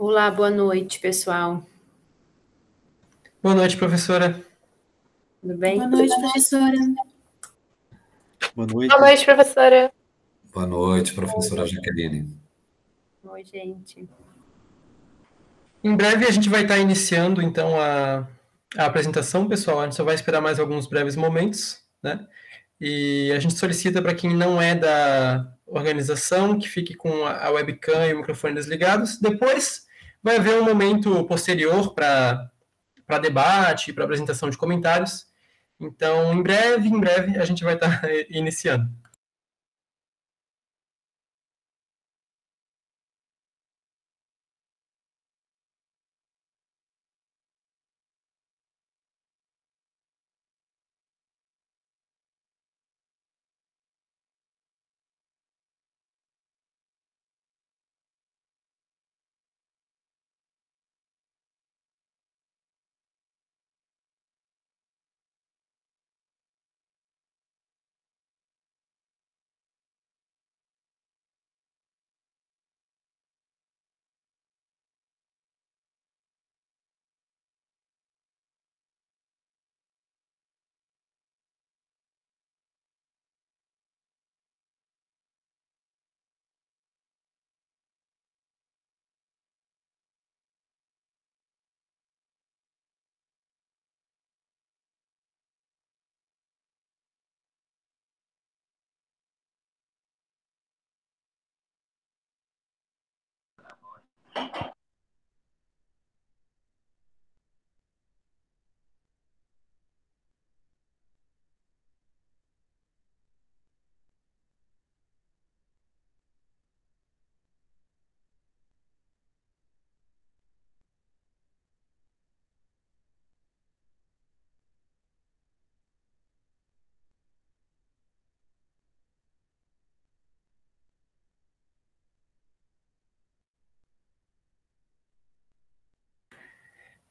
Olá, boa noite, pessoal. Boa noite, professora. Tudo bem? Boa noite, professora. Boa noite. Boa noite, professora. Boa noite, professora Jaqueline. Oi, gente. Em breve a gente vai estar iniciando, então, a apresentação, pessoal. A gente só vai esperar mais alguns breves momentos, né? E a gente solicita para quem não é da organização que fique com a webcam e o microfone desligados. Depois vai haver um momento posterior para debate, para apresentação de comentários. Então, em breve, a gente vai estar iniciando.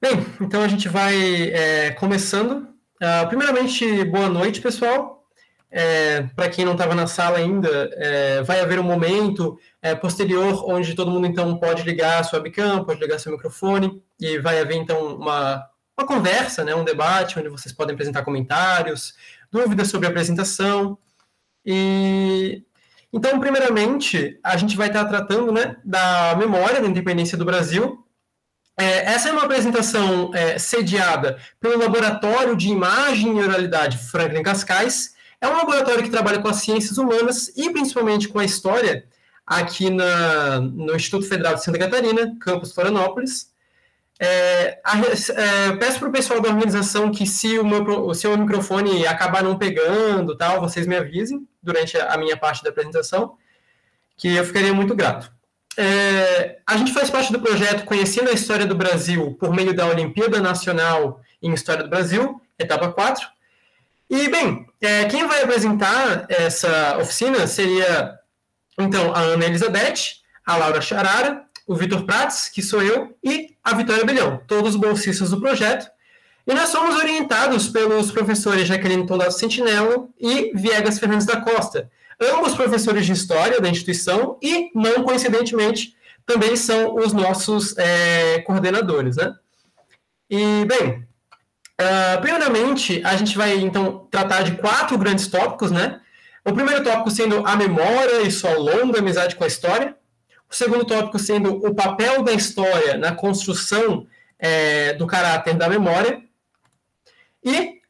Bem, então a gente vai começando. Primeiramente, boa noite, pessoal. Para quem não estava na sala ainda, vai haver um momento posterior onde todo mundo então pode ligar a sua webcam, pode ligar seu microfone, e vai haver então uma conversa, né, um debate, onde vocês podem apresentar comentários, dúvidas sobre a apresentação. Então, primeiramente, a gente vai estar tratando, né, da memória da independência do Brasil. Essa é uma apresentação sediada pelo Laboratório de Imagem e Oralidade Franklin Cascais. É um laboratório que trabalha com as ciências humanas e principalmente com a história aqui no Instituto Federal de Santa Catarina, campus Florianópolis. Peço para o pessoal da organização que se o seu microfone acabar não pegando, tal, vocês me avisem durante a minha parte da apresentação, que eu ficaria muito grato. A gente faz parte do projeto Conhecendo a História do Brasil por meio da Olimpíada Nacional em História do Brasil, etapa 4. E, bem, quem vai apresentar essa oficina seria, então, a Ana Elizabeth, a Laura Charara, o Vitor Prats, que sou eu, e a Vitória Bilhão, todos bolsistas do projeto. E nós somos orientados pelos professores Jaqueline Tondado Sentinello e Viegas Fernandes da Costa, ambos professores de História da instituição e, não coincidentemente, também são os nossos coordenadores, né? E, bem, primeiramente, a gente vai, então, tratar de 4 grandes tópicos, né? O primeiro tópico sendo a memória e sua longa amizade com a história. O segundo tópico sendo o papel da história na construção do caráter da memória. E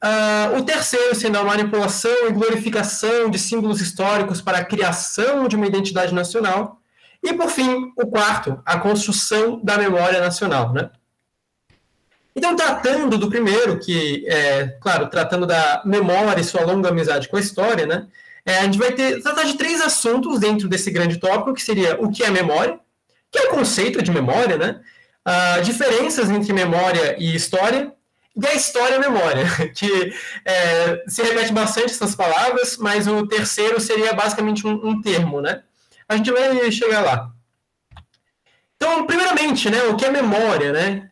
o terceiro sendo a manipulação e glorificação de símbolos históricos para a criação de uma identidade nacional. E, por fim, o quarto, a construção da memória nacional, né? Então, tratando do primeiro, que claro, tratando da memória e sua longa amizade com a história, né? A gente vai tratar de 3 assuntos dentro desse grande tópico, que seria o que é memória, que é o conceito de memória, né? Diferenças entre memória e história, e a história-memória, que se repete bastante essas palavras, mas o terceiro seria basicamente um termo, né? A gente vai chegar lá. Então, primeiramente, né, o que é memória, né?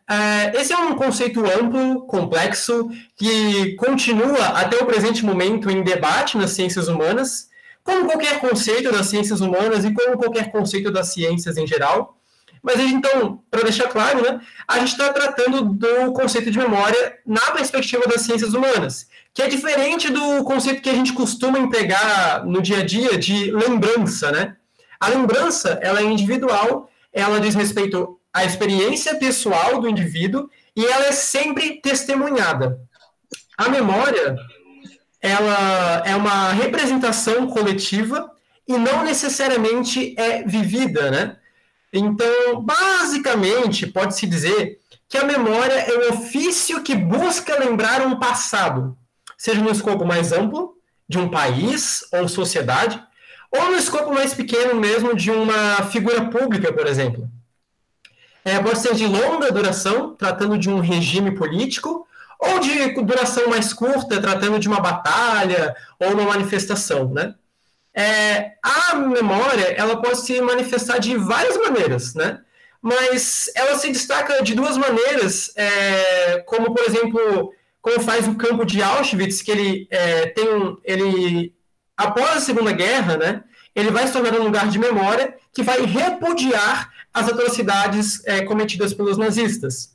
Esse é um conceito amplo, complexo, que continua até o presente momento em debate nas ciências humanas, como qualquer conceito das ciências humanas e como qualquer conceito das ciências em geral. Mas então, para deixar claro, né, a gente está tratando do conceito de memória na perspectiva das ciências humanas, que é diferente do conceito que a gente costuma empregar no dia a dia de lembrança, né? A lembrança, ela é individual, ela diz respeito à experiência pessoal do indivíduo e ela é sempre testemunhada. A memória, ela é uma representação coletiva e não necessariamente é vivida, né? Então, basicamente, pode-se dizer que a memória é um ofício que busca lembrar um passado, seja no escopo mais amplo, de um país ou sociedade, ou no escopo mais pequeno mesmo, de uma figura pública, por exemplo. Pode ser de longa duração, tratando de um regime político, ou de duração mais curta, tratando de uma batalha ou uma manifestação, né? A memória, ela pode se manifestar de várias maneiras, né? Mas ela se destaca de duas maneiras, como, por exemplo, como faz o campo de Auschwitz, que ele após a Segunda Guerra, né, ele vai se tornar um lugar de memória que vai repudiar as atrocidades cometidas pelos nazistas.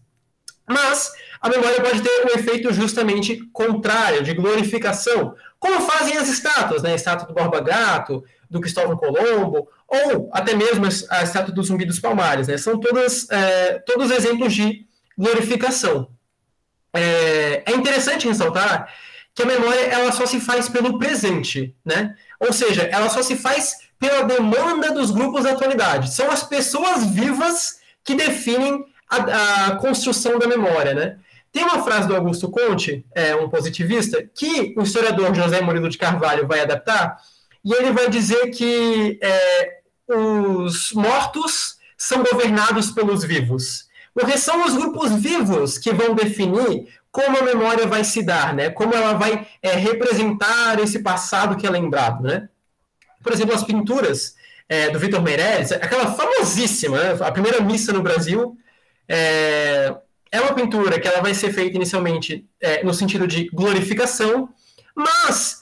Mas a memória pode ter um efeito justamente contrário, de glorificação, como fazem as estátuas, né? A estátua do Borba Gato, do Cristóvão Colombo, ou até mesmo a estátua do Zumbi dos Palmares, né? São todos exemplos de glorificação. É interessante ressaltar que a memória ela só se faz pelo presente, né? Ou seja, ela só se faz pela demanda dos grupos da atualidade. São as pessoas vivas que definem a construção da memória, né? Tem uma frase do Augusto Conte, um positivista, que o historiador José Murilo de Carvalho vai adaptar, e ele vai dizer que os mortos são governados pelos vivos. Porque são os grupos vivos que vão definir como a memória vai se dar, né? Como ela vai representar esse passado que é lembrado, né? Por exemplo, as pinturas do Vitor Meirelles, aquela famosíssima, né? A primeira missa no Brasil, é uma pintura que ela vai ser feita inicialmente no sentido de glorificação, mas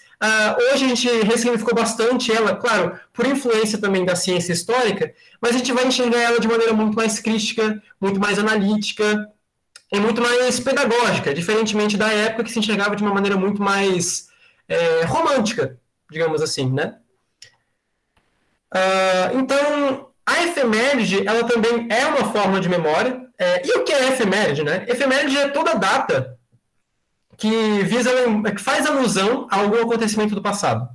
hoje a gente ressignificou bastante ela, claro, por influência também da ciência histórica, mas a gente vai enxergar ela de maneira muito mais crítica, muito mais analítica e muito mais pedagógica, diferentemente da época que se enxergava de uma maneira muito mais romântica, digamos assim, né? Então, a efeméride, ela também é uma forma de memória. E o que é efeméride, né? Efeméride é toda data que faz alusão a algum acontecimento do passado.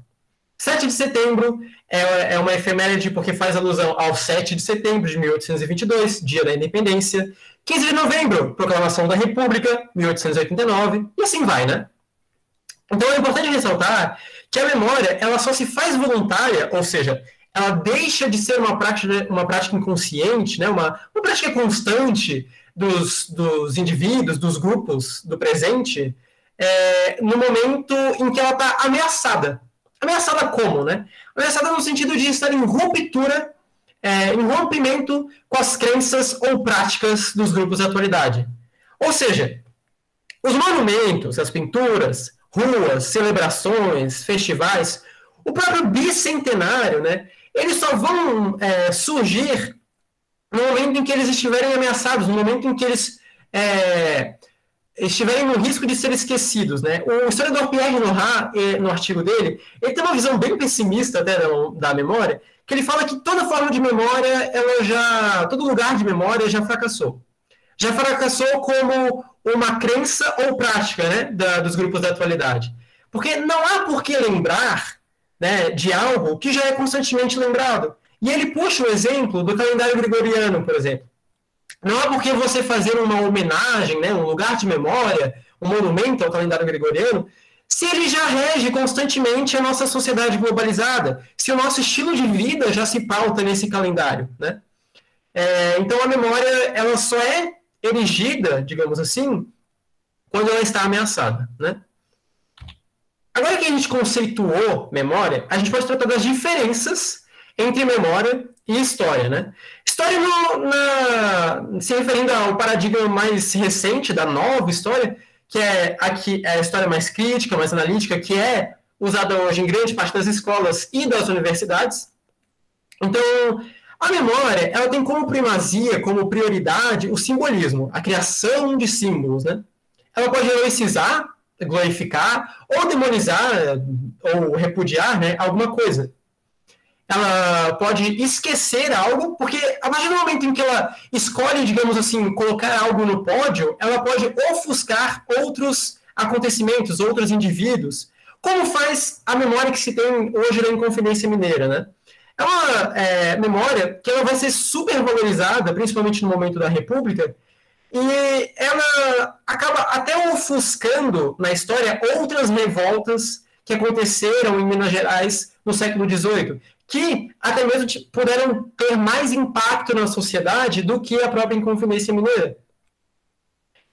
7 de setembro é uma efeméride porque faz alusão ao 7 de setembro de 1822, dia da independência. 15 de novembro, proclamação da República, 1889, e assim vai, né? Então é importante ressaltar que a memória, ela só se faz voluntária, ou seja, ela deixa de ser uma prática inconsciente, né? uma prática constante dos indivíduos, dos grupos, do presente, no momento em que ela está ameaçada. Ameaçada como, né? Ameaçada no sentido de estar em ruptura, em rompimento com as crenças ou práticas dos grupos da atualidade. Ou seja, os monumentos, as pinturas, ruas, celebrações, festivais, o próprio bicentenário, né? Eles só vão surgir no momento em que eles estiverem ameaçados, no momento em que eles estiverem no risco de ser esquecidos, né? O historiador Pierre Nora, no artigo dele, ele tem uma visão bem pessimista até da memória, que ele fala que toda forma de memória, todo lugar de memória já fracassou. Já fracassou como uma crença ou prática, né, dos grupos da atualidade. Porque não há por que lembrar, né, de algo que já é constantemente lembrado. E ele puxa o exemplo do calendário gregoriano, por exemplo. Não há por que você fazer uma homenagem, né, um lugar de memória, um monumento ao calendário gregoriano, se ele já rege constantemente a nossa sociedade globalizada, se o nosso estilo de vida já se pauta nesse calendário, né? Então a memória ela só é erigida, digamos assim, quando ela está ameaçada, né? Agora que a gente conceituou memória, a gente pode tratar das diferenças entre memória e história, né? História se referindo ao paradigma mais recente da nova história, que é a história mais crítica, mais analítica, que é usada hoje em grande parte das escolas e das universidades. Então, A memória, ela tem como primazia, como prioridade, o simbolismo, a criação de símbolos, né? Ela pode heroicizar, glorificar, ou demonizar, ou repudiar, né, alguma coisa. Ela pode esquecer algo, porque a partir do momento em que ela escolhe, digamos assim, colocar algo no pódio, ela pode ofuscar outros acontecimentos, outros indivíduos, como faz a memória que se tem hoje da Inconfidência Mineira, né? É uma memória que ela vai ser super valorizada, principalmente no momento da República, e ela acaba até ofuscando na história outras revoltas que aconteceram em Minas Gerais no século XVIII, que até mesmo puderam ter mais impacto na sociedade do que a própria Inconfidência Mineira.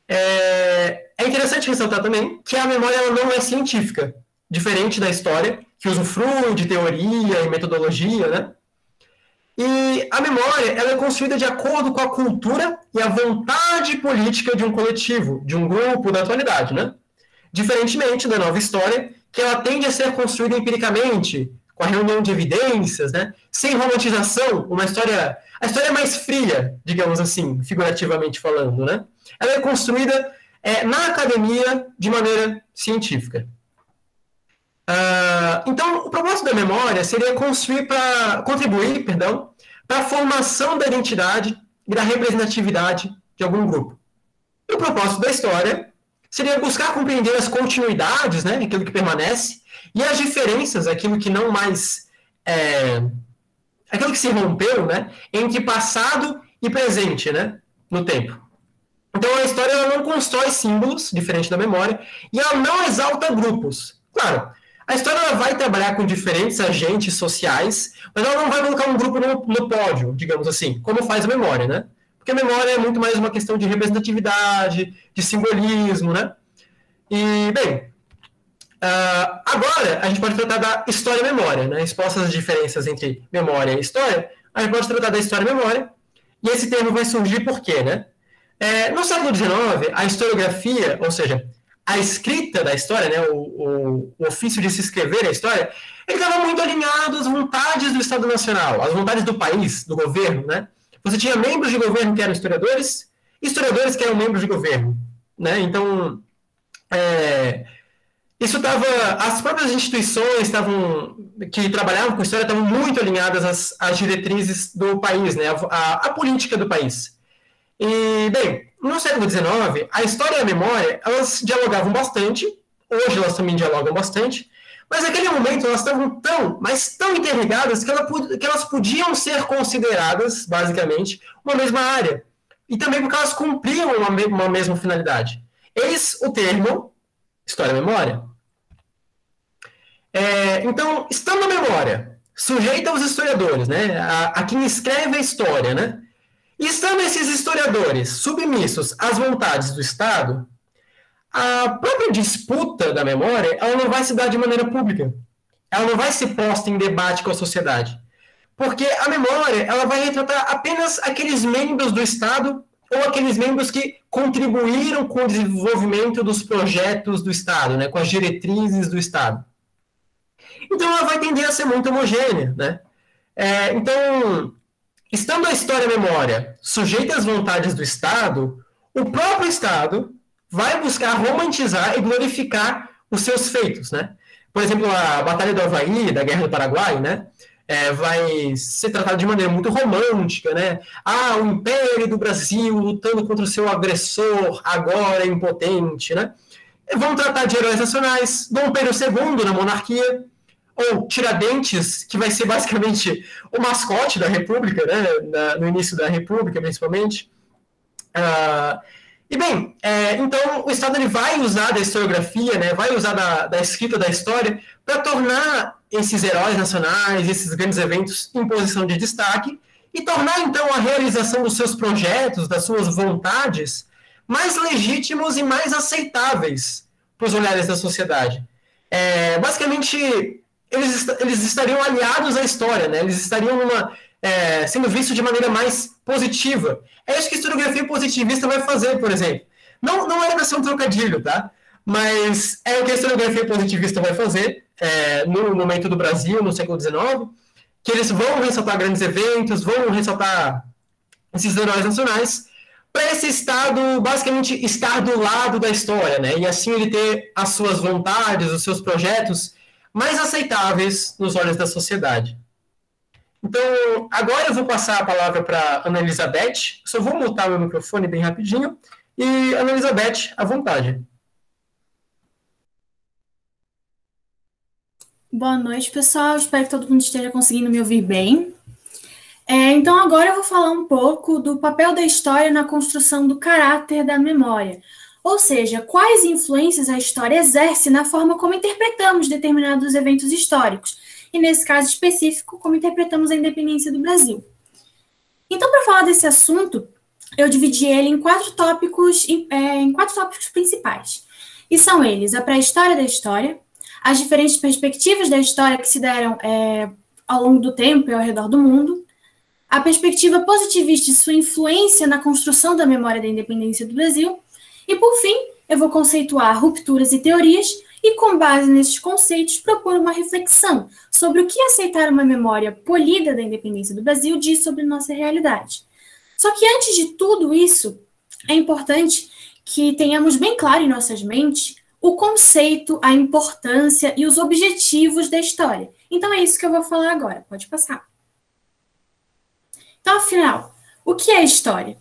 É interessante ressaltar também que a memória ela não é científica, diferente da história, que usufrui de teoria e metodologia, né? E a memória ela é construída de acordo com a cultura e a vontade política de um coletivo, de um grupo da atualidade, né? Diferentemente da nova história, que ela tende a ser construída empiricamente, com a reunião de evidências, né? Sem romantização, a história é mais fria, digamos assim, figurativamente falando, né? Ela é construída na academia de maneira científica. Então, o propósito da memória seria contribuir para a formação da identidade e da representatividade de algum grupo. E o propósito da história seria buscar compreender as continuidades, né, aquilo que permanece, e as diferenças, aquilo que não mais aquilo que se rompeu, né, entre passado e presente, né, no tempo. Então, a história ela não constrói símbolos, diferente da memória, e ela não exalta grupos. Claro, a história ela vai trabalhar com diferentes agentes sociais, mas ela não vai colocar um grupo no pódio, digamos assim, como faz a memória, né? Porque a memória é muito mais uma questão de representatividade, de simbolismo, né? E, bem, agora a gente pode tratar da história e memória, né? Expostas as diferenças entre memória e história, a gente pode tratar da história e memória, e esse termo vai surgir por quê, né? No século XIX, a historiografia, ou seja, a escrita da história, né, o ofício de se escrever a história, ele estava muito alinhado às vontades do Estado Nacional, às vontades do país, do governo, né? Você tinha membros de governo que eram historiadores que eram membros de governo, né? Então, isso estava... As próprias instituições que trabalhavam com história estavam muito alinhadas às diretrizes do país, né? A política do país. E, bem, no século XIX, a história e a memória, elas dialogavam bastante, hoje elas também dialogam bastante, mas naquele momento elas estavam tão interligadas que elas podiam ser consideradas, basicamente, uma mesma área. E também porque elas cumpriam uma mesma finalidade. Eis o termo história e memória. Então, estando a memória sujeita aos historiadores, né, a quem escreve a história, né, e estando esses historiadores submissos às vontades do Estado, a própria disputa da memória ela não vai se dar de maneira pública. Ela não vai ser posta em debate com a sociedade. Porque a memória ela vai retratar apenas aqueles membros do Estado ou aqueles membros que contribuíram com o desenvolvimento dos projetos do Estado, né, com as diretrizes do Estado. Então, ela vai tender a ser muito homogênea, né? Então... Estando a história e a memória sujeita às vontades do Estado, o próprio Estado vai buscar romantizar e glorificar os seus feitos, né? Por exemplo, a Batalha do Avaí, da Guerra do Paraguai, né? Vai ser tratada de maneira muito romântica, né? O Império do Brasil lutando contra o seu agressor, agora impotente, né? Vão tratar de heróis nacionais, Dom Pedro II na monarquia, ou Tiradentes, que vai ser basicamente o mascote da República, né, no início da República, principalmente. E bem, então o Estado ele vai usar da historiografia, né, vai usar da escrita da história para tornar esses heróis nacionais, esses grandes eventos em posição de destaque e tornar então a realização dos seus projetos, das suas vontades, mais legítimos e mais aceitáveis para os olhares da sociedade. Basicamente, eles estariam aliados à história, né? Eles estariam sendo vistos de maneira mais positiva. É isso que a historiografia positivista vai fazer, por exemplo. Não era para ser um trocadilho, tá? Mas é o que a historiografia positivista vai fazer no momento do Brasil, no século XIX. que eles vão ressaltar grandes eventos, vão ressaltar esses heróis nacionais, para esse Estado basicamente estar do lado da história, né? E assim ele ter as suas vontades, os seus projetos mais aceitáveis nos olhos da sociedade. Então, agora eu vou passar a palavra para a Ana Elizabeth. Só vou mutar meu microfone bem rapidinho. E, Ana Elizabeth, à vontade. Boa noite, pessoal. Espero que todo mundo esteja conseguindo me ouvir bem. Então, agora eu vou falar um pouco do papel da história na construção do caráter da memória. Ou seja, quais influências a história exerce na forma como interpretamos determinados eventos históricos. E, nesse caso específico, como interpretamos a independência do Brasil. Então, para falar desse assunto, eu dividi ele em quatro tópicos principais. E são eles: a pré-história da história, as diferentes perspectivas da história que se deram ao longo do tempo e ao redor do mundo, a perspectiva positivista e sua influência na construção da memória da independência do Brasil, e, por fim, eu vou conceituar rupturas e teorias e, com base nesses conceitos, propor uma reflexão sobre o que aceitar uma memória polida da independência do Brasil diz sobre nossa realidade. Só que, antes de tudo isso, é importante que tenhamos bem claro em nossas mentes o conceito, a importância e os objetivos da história. Então, é isso que eu vou falar agora. Pode passar. Então, afinal, o que é história?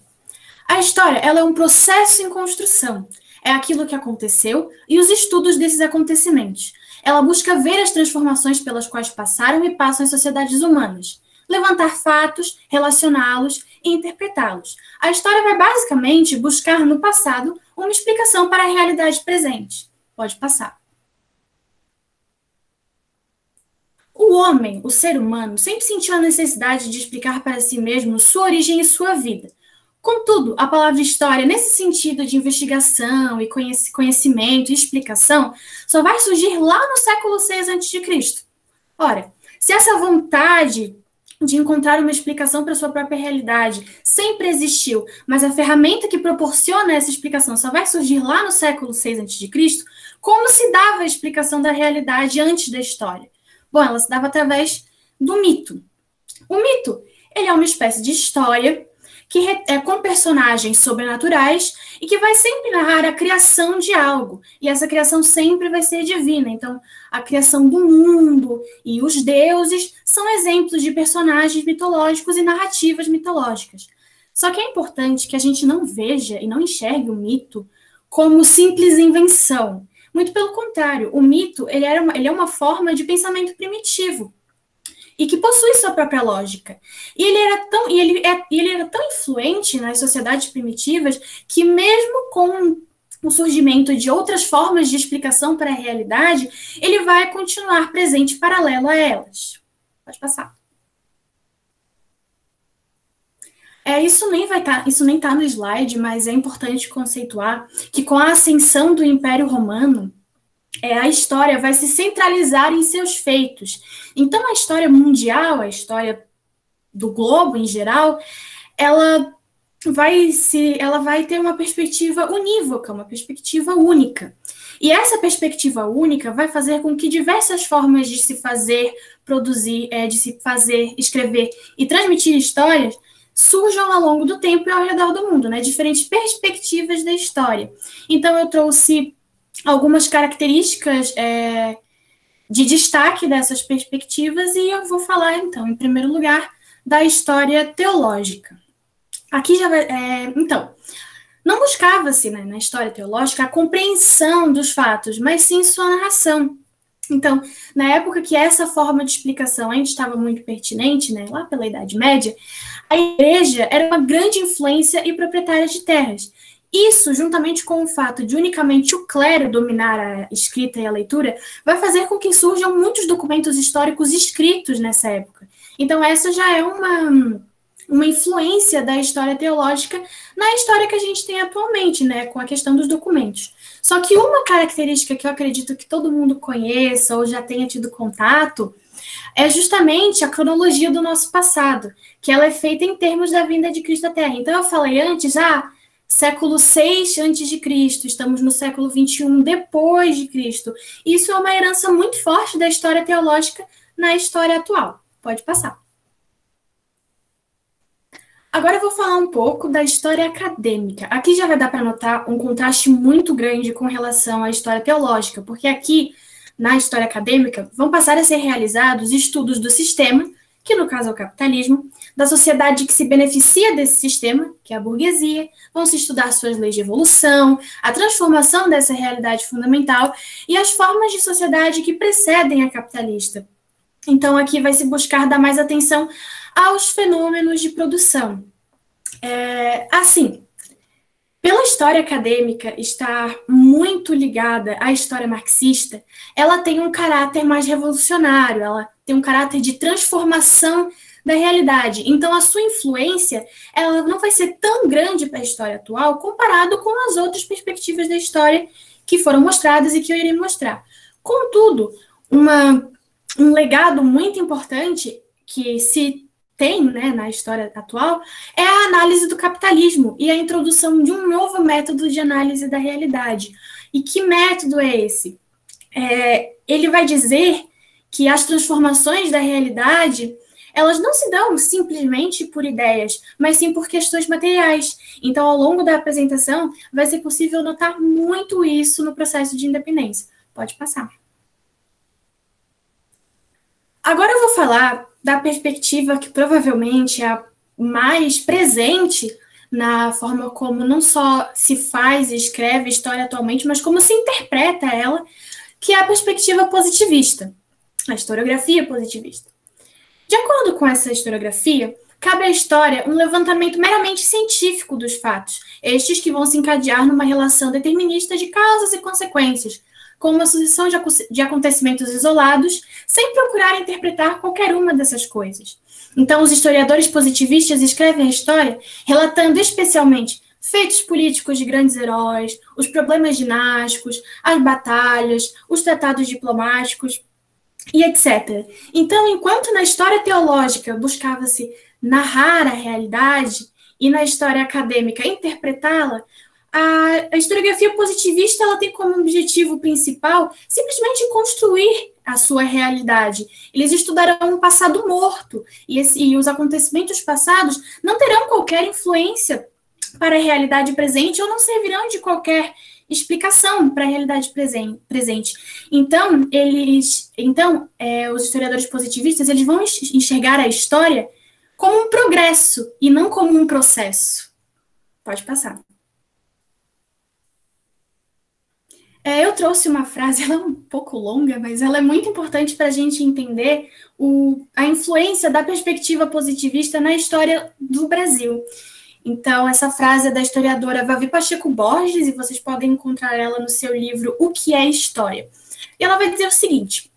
A história, ela é um processo em construção. É aquilo que aconteceu e os estudos desses acontecimentos. Ela busca ver as transformações pelas quais passaram e passam as sociedades humanas, levantar fatos, relacioná-los e interpretá-los. A história vai basicamente buscar no passado uma explicação para a realidade presente. Pode passar. O homem, o ser humano, sempre sentiu a necessidade de explicar para si mesmo sua origem e sua vida. Contudo, a palavra história, nesse sentido de investigação e conhecimento e explicação, só vai surgir lá no século VI a.C. Ora, se essa vontade de encontrar uma explicação para sua própria realidade sempre existiu, mas a ferramenta que proporciona essa explicação só vai surgir lá no século VI a.C., como se dava a explicação da realidade antes da história? Bom, ela se dava através do mito. O mito, ele é uma espécie de história que é com personagens sobrenaturais e que vai sempre narrar a criação de algo. E essa criação sempre vai ser divina. Então, a criação do mundo e os deuses são exemplos de personagens mitológicos e narrativas mitológicas. Só que é importante que a gente não veja e não enxergue o mito como simples invenção. Muito pelo contrário, o mito ele é uma forma de pensamento primitivo e que possui sua própria lógica. E ele era tão influente nas sociedades primitivas que, mesmo com o surgimento de outras formas de explicação para a realidade, ele vai continuar presente paralelo a elas. Pode passar. Isso nem está no slide, mas é importante conceituar que, com a ascensão do Império Romano, a história vai se centralizar em seus feitos. Então, a história mundial, a história do globo em geral, ela vai ter uma perspectiva unívoca, uma perspectiva única. E essa perspectiva única vai fazer com que diversas formas de se fazer, produzir, de se fazer, escrever e transmitir histórias surjam ao longo do tempo e ao redor do mundo, né? Diferentes perspectivas da história. Então, eu trouxe algumas características de destaque dessas perspectivas e eu vou falar, então, em primeiro lugar, da história teológica. Aqui já vai... Então, não buscava-se, né, na história teológica a compreensão dos fatos, mas sim sua narração. Então, na época que essa forma de explicação ainda estava muito pertinente, né, lá pela Idade Média, a igreja era uma grande influência e proprietária de terras. Isso, juntamente com o fato de unicamente o clero dominar a escrita e a leitura, vai fazer com que surjam muitos documentos históricos escritos nessa época. Então, essa já é uma influência da história teológica na história que a gente tem atualmente, né, com a questão dos documentos. Só que uma característica que eu acredito que todo mundo conheça ou já tenha tido contato é justamente a cronologia do nosso passado, que ela é feita em termos da vinda de Cristo à Terra. Então, eu falei antes, século VI a.C., estamos no século XXI depois de Cristo. Isso é uma herança muito forte da história teológica na história atual. Pode passar. Agora eu vou falar um pouco da história acadêmica. Aqui já vai dar para notar um contraste muito grande com relação à história teológica, porque aqui, na história acadêmica, vão passar a ser realizados estudos do sistema, que no caso é o capitalismo, da sociedade que se beneficia desse sistema, que é a burguesia, vão se estudar suas leis de evolução, a transformação dessa realidade fundamental e as formas de sociedade que precedem a capitalista. Então, aqui vai se buscar dar mais atenção aos fenômenos de produção. Assim, pela história acadêmica estar muito ligada à história marxista, ela tem um caráter mais revolucionário, ela tem um caráter de transformação da realidade. Então, a sua influência ela não vai ser tão grande para a história atual comparado com as outras perspectivas da história que foram mostradas e que eu irei mostrar. Contudo, um legado muito importante que se tem, né, na história atual é a análise do capitalismo e a introdução de um novo método de análise da realidade. E que método é esse? Ele vai dizer que as transformações da realidade elas não se dão simplesmente por ideias, mas sim por questões materiais. Então, ao longo da apresentação, vai ser possível notar muito isso no processo de independência. Pode passar. Agora eu vou falar da perspectiva que provavelmente é a mais presente na forma como não só se faz e escreve história atualmente, mas como se interpreta ela, que é a perspectiva positivista, a historiografia positivista. De acordo com essa historiografia, cabe à história um levantamento meramente científico dos fatos, estes que vão se encadear numa relação determinista de causas e consequências, com uma sucessão de acontecimentos isolados, sem procurar interpretar qualquer uma dessas coisas. Então, os historiadores positivistas escrevem a história relatando especialmente feitos políticos de grandes heróis, os problemas dinásticos, as batalhas, os tratados diplomáticos, e etc. Então, enquanto na história teológica buscava-se narrar a realidade e na história acadêmica interpretá-la, a historiografia positivista ela tem como objetivo principal simplesmente construir a sua realidade. Eles estudarão um passado morto e os acontecimentos passados não terão qualquer influência para a realidade presente ou não servirão de qualquer explicação para a realidade presente. Então, os historiadores positivistas eles vão enxergar a história como um progresso e não como um processo. Pode passar. Eu trouxe uma frase, ela é um pouco longa, mas ela é muito importante para a gente entender a influência da perspectiva positivista na história do Brasil. Então, essa frase é da historiadora Vavi Pacheco Borges, e vocês podem encontrar ela no seu livro O que é História. E ela vai dizer o seguinte: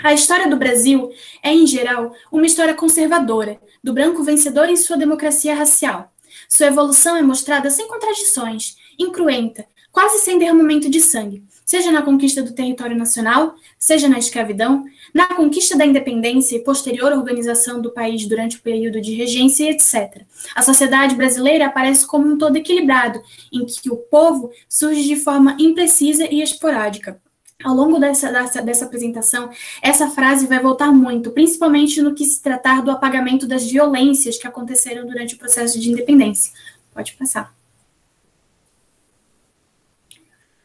a história do Brasil é, em geral, uma história conservadora, do branco vencedor em sua democracia racial. Sua evolução é mostrada sem contradições, incruenta, quase sem derramamento de sangue, seja na conquista do território nacional, seja na escravidão, na conquista da independência e posterior organização do país durante o período de regência, etc. A sociedade brasileira aparece como um todo equilibrado, em que o povo surge de forma imprecisa e esporádica. Ao longo dessa apresentação, essa frase vai voltar muito, principalmente no que se tratar do apagamento das violências que aconteceram durante o processo de independência. Pode passar.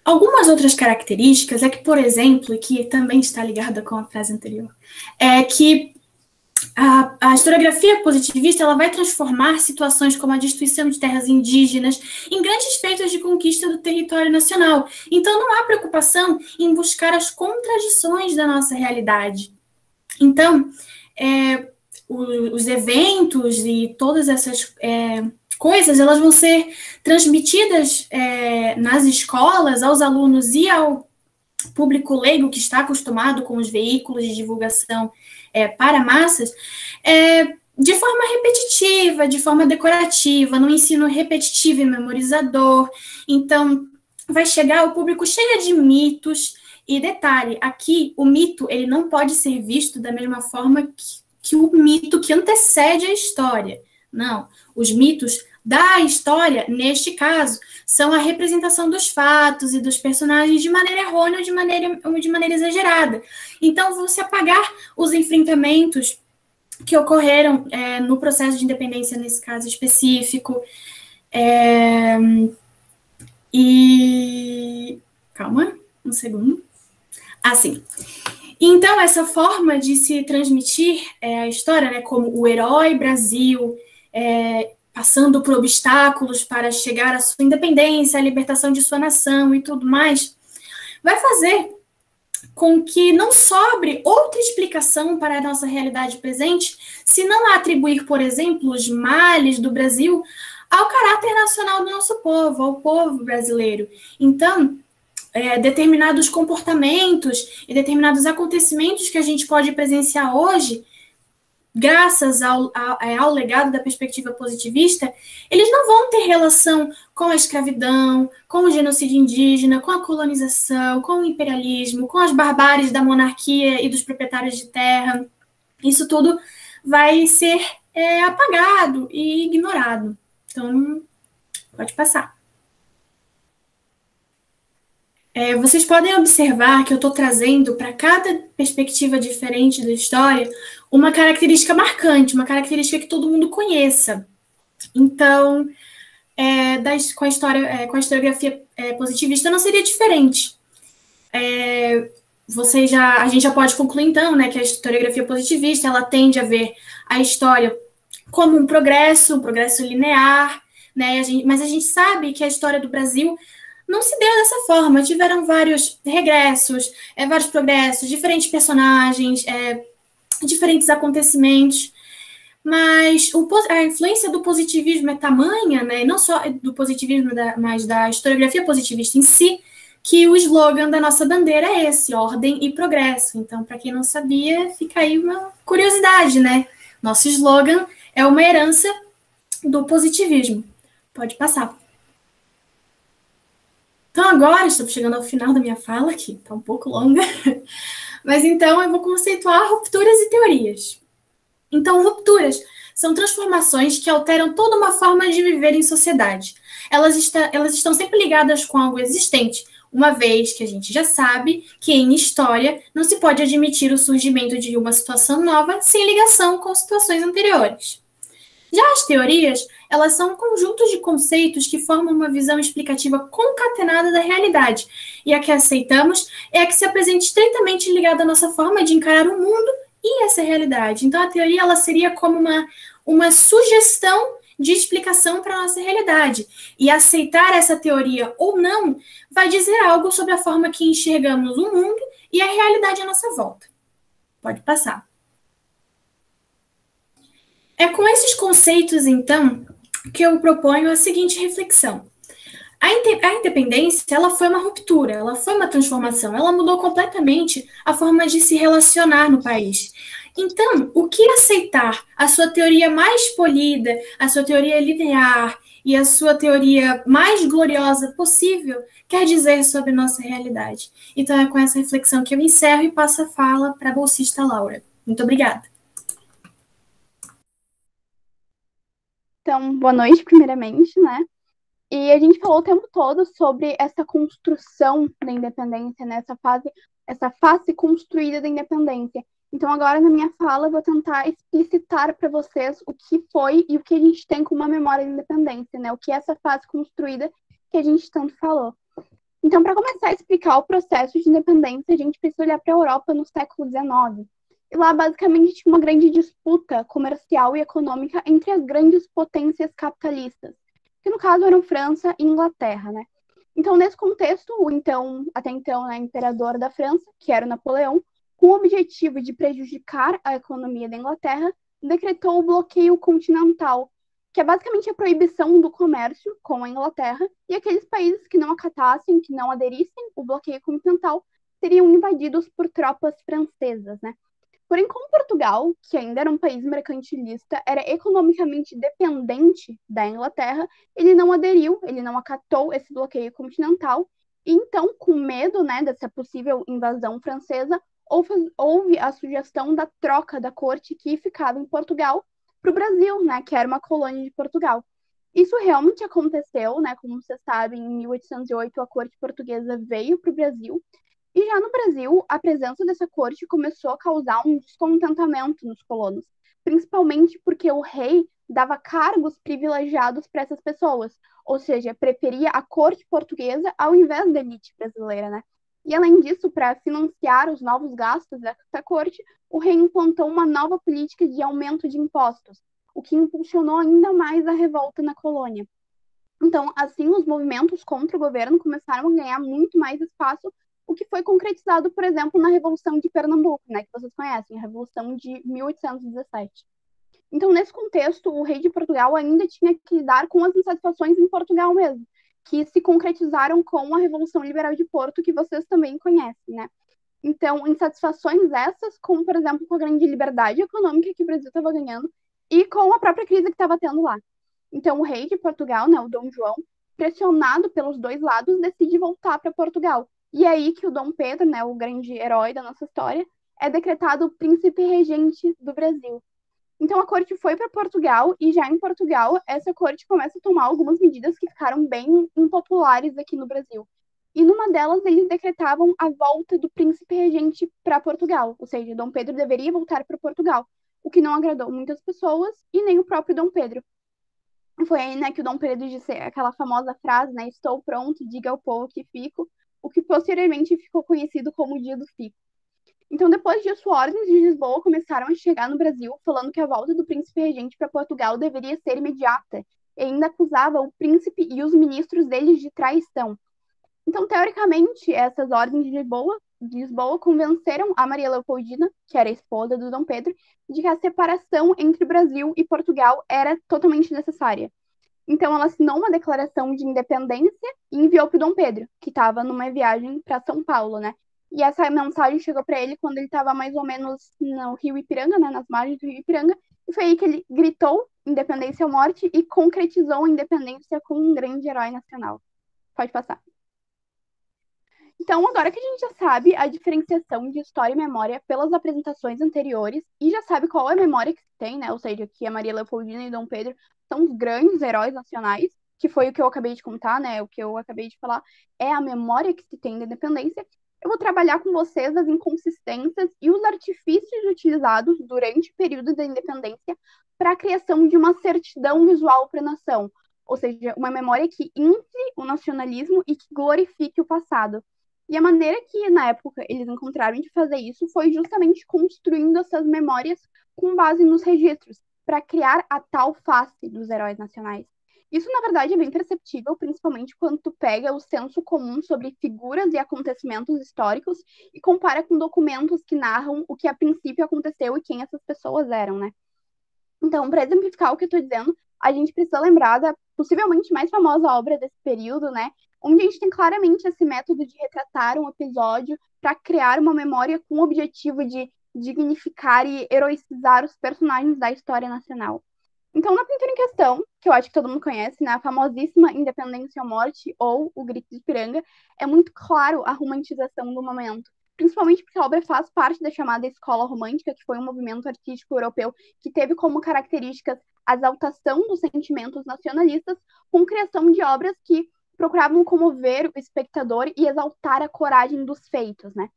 Algumas outras características é que, por exemplo, e que também está ligada com a frase anterior, é que a historiografia positivista ela vai transformar situações como a destruição de terras indígenas em grandes feitos de conquista do território nacional. Então, não há preocupação em buscar as contradições da nossa realidade. Então, os eventos e todas essas coisas, elas vão ser transmitidas nas escolas, aos alunos e ao público leigo que está acostumado com os veículos de divulgação para massas, de forma repetitiva, de forma decorativa, no ensino repetitivo e memorizador. Então, vai chegar ao público cheio de mitos. E detalhe, aqui o mito ele não pode ser visto da mesma forma que o mito que antecede a história. Não, os mitos da história, neste caso, são a representação dos fatos e dos personagens de maneira errônea ou de maneira exagerada. Então, vão se apagar os enfrentamentos que ocorreram no processo de independência, nesse caso específico. Calma, um segundo. Sim. Então, essa forma de se transmitir a história, né, como o herói Brasil, passando por obstáculos para chegar à sua independência, à libertação de sua nação e tudo mais, vai fazer com que não sobre outra explicação para a nossa realidade presente, se não atribuir, por exemplo, os males do Brasil ao caráter nacional do nosso povo, ao povo brasileiro. Então, determinados comportamentos e determinados acontecimentos que a gente pode presenciar hoje, graças ao legado da perspectiva positivista, eles não vão ter relação com a escravidão, com o genocídio indígena, com a colonização, com o imperialismo, com as barbáries da monarquia e dos proprietários de terra. Isso tudo vai ser apagado e ignorado. Então, pode passar. Vocês podem observar que eu estou trazendo para cada perspectiva diferente da história uma característica marcante, uma característica que todo mundo conheça. Então, com a historiografia positivista não seria diferente. A gente já pode concluir, então, né, que a historiografia positivista ela tende a ver a história como um progresso linear, né, mas a gente sabe que a história do Brasil não se deu dessa forma. Tiveram vários regressos, vários progressos, diferentes personagens, diferentes acontecimentos, mas a influência do positivismo é tamanha, né, não só do positivismo, mas da historiografia positivista em si, que o slogan da nossa bandeira é esse, ordem e progresso. Então, para quem não sabia, fica aí uma curiosidade, né? Nosso slogan é uma herança do positivismo. Pode passar. Então, agora, estamos chegando ao final da minha fala, que está um pouco longa, mas então eu vou conceituar rupturas e teorias. Então, rupturas são transformações que alteram toda uma forma de viver em sociedade. Elas estão sempre ligadas com algo existente, uma vez que a gente já sabe que em história não se pode admitir o surgimento de uma situação nova sem ligação com situações anteriores. Já as teorias, elas são um conjunto de conceitos que formam uma visão explicativa concatenada da realidade, e a que aceitamos é a que se apresenta estreitamente ligada à nossa forma de encarar o mundo e essa realidade. Então, a teoria ela seria como uma sugestão de explicação para a nossa realidade, e aceitar essa teoria ou não vai dizer algo sobre a forma que enxergamos o mundo e a realidade à nossa volta. Pode passar. Com esses conceitos, então, que eu proponho a seguinte reflexão. A independência, ela foi uma ruptura, ela foi uma transformação, ela mudou completamente a forma de se relacionar no país. Então, o que aceitar a sua teoria mais polida, a sua teoria linear e a sua teoria mais gloriosa possível quer dizer sobre nossa realidade? Então, é com essa reflexão que eu encerro e passo a fala para a bolsista Laura. Muito obrigada. Então, boa noite, primeiramente, né? E a gente falou o tempo todo sobre essa construção da independência, né? Essa face construída da independência. Então, agora, na minha fala, eu vou tentar explicitar para vocês o que foi e o que a gente tem como uma memória da independência, né? O que é essa face construída que a gente tanto falou. Então, para começar a explicar o processo de independência, a gente precisa olhar para a Europa no século XIX. E lá, basicamente, tinha uma grande disputa comercial e econômica entre as grandes potências capitalistas, que no caso eram França e Inglaterra, né? Então, nesse contexto, até então, né, imperador da França, que era o Napoleão, com o objetivo de prejudicar a economia da Inglaterra, decretou o bloqueio continental, que é basicamente a proibição do comércio com a Inglaterra, e aqueles países que não acatassem, que não aderissem ao bloqueio continental, seriam invadidos por tropas francesas, né? Porém, como Portugal, que ainda era um país mercantilista, era economicamente dependente da Inglaterra, ele não aderiu, ele não acatou esse bloqueio continental, e então, com medo, né, dessa possível invasão francesa, houve a sugestão da troca da corte que ficava em Portugal para o Brasil, né, que era uma colônia de Portugal. Isso realmente aconteceu, né, como vocês sabem, em 1808 a corte portuguesa veio para o Brasil, e já no Brasil, a presença dessa corte começou a causar um descontentamento nos colonos, principalmente porque o rei dava cargos privilegiados para essas pessoas, ou seja, preferia a corte portuguesa ao invés da elite brasileira, né? E além disso, para financiar os novos gastos dessa corte, o rei implantou uma nova política de aumento de impostos, o que impulsionou ainda mais a revolta na colônia. Então, assim, os movimentos contra o governo começaram a ganhar muito mais espaço, o que foi concretizado, por exemplo, na Revolução de Pernambuco, né, que vocês conhecem, a Revolução de 1817. Então, nesse contexto, o rei de Portugal ainda tinha que lidar com as insatisfações em Portugal mesmo, que se concretizaram com a Revolução Liberal de Porto, que vocês também conhecem, né? Então, insatisfações essas, como, por exemplo, com a grande liberdade econômica que o Brasil estava ganhando e com a própria crise que estava tendo lá. Então, o rei de Portugal, né, o Dom João, pressionado pelos dois lados, decide voltar para Portugal. E é aí que o Dom Pedro, né, o grande herói da nossa história, é decretado príncipe regente do Brasil. Então, a corte foi para Portugal, e já em Portugal, essa corte começa a tomar algumas medidas que ficaram bem impopulares aqui no Brasil. E numa delas, eles decretavam a volta do príncipe regente para Portugal, ou seja, Dom Pedro deveria voltar para Portugal, o que não agradou muitas pessoas e nem o próprio Dom Pedro. Foi aí, né, que o Dom Pedro disse aquela famosa frase, né, estou pronto, diga ao povo que fico, o que posteriormente ficou conhecido como o Dia do Fico. Então, depois disso, ordens de Lisboa começaram a chegar no Brasil, falando que a volta do príncipe regente para Portugal deveria ser imediata, e ainda acusava o príncipe e os ministros deles de traição. Então, teoricamente, essas ordens de Lisboa convenceram a Maria Leopoldina, que era a esposa do Dom Pedro, de que a separação entre o Brasil e Portugal era totalmente necessária. Então, ela assinou uma declaração de independência e enviou para o Dom Pedro, que estava numa viagem para São Paulo, né? E essa mensagem chegou para ele quando ele estava mais ou menos no Rio Ipiranga, né? Nas margens do Rio Ipiranga, e foi aí que ele gritou independência ou morte e concretizou a independência como um grande herói nacional. Pode passar. Então, agora que a gente já sabe a diferenciação de história e memória pelas apresentações anteriores, e já sabe qual é a memória que se tem, né? Ou seja, que a Maria Leopoldina e Dom Pedro são os grandes heróis nacionais, que foi o que eu acabei de contar, né? O que eu acabei de falar é a memória que se tem da independência. Eu vou trabalhar com vocês as inconsistências e os artifícios utilizados durante o período da independência para a criação de uma certidão visual para a nação, ou seja, uma memória que infle o nacionalismo e que glorifique o passado. E a maneira que, na época, eles encontraram de fazer isso foi justamente construindo essas memórias com base nos registros, para criar a tal face dos heróis nacionais. Isso, na verdade, é bem perceptível, principalmente quando tu pega o senso comum sobre figuras e acontecimentos históricos e compara com documentos que narram o que a princípio aconteceu e quem essas pessoas eram, né? Então, para exemplificar o que eu estou dizendo, a gente precisa lembrar da possivelmente mais famosa obra desse período, né? Onde a gente tem claramente esse método de retratar um episódio para criar uma memória com o objetivo de dignificar e heroicizar os personagens da história nacional. Então, na pintura em questão, que eu acho que todo mundo conhece, né, a famosíssima Independência ou Morte, ou O Grito de Ipiranga, é muito claro a romantização do momento, principalmente porque a obra faz parte da chamada Escola Romântica, que foi um movimento artístico europeu que teve como características a exaltação dos sentimentos nacionalistas, com criação de obras que procuravam comover o espectador e exaltar a coragem dos feitos, né?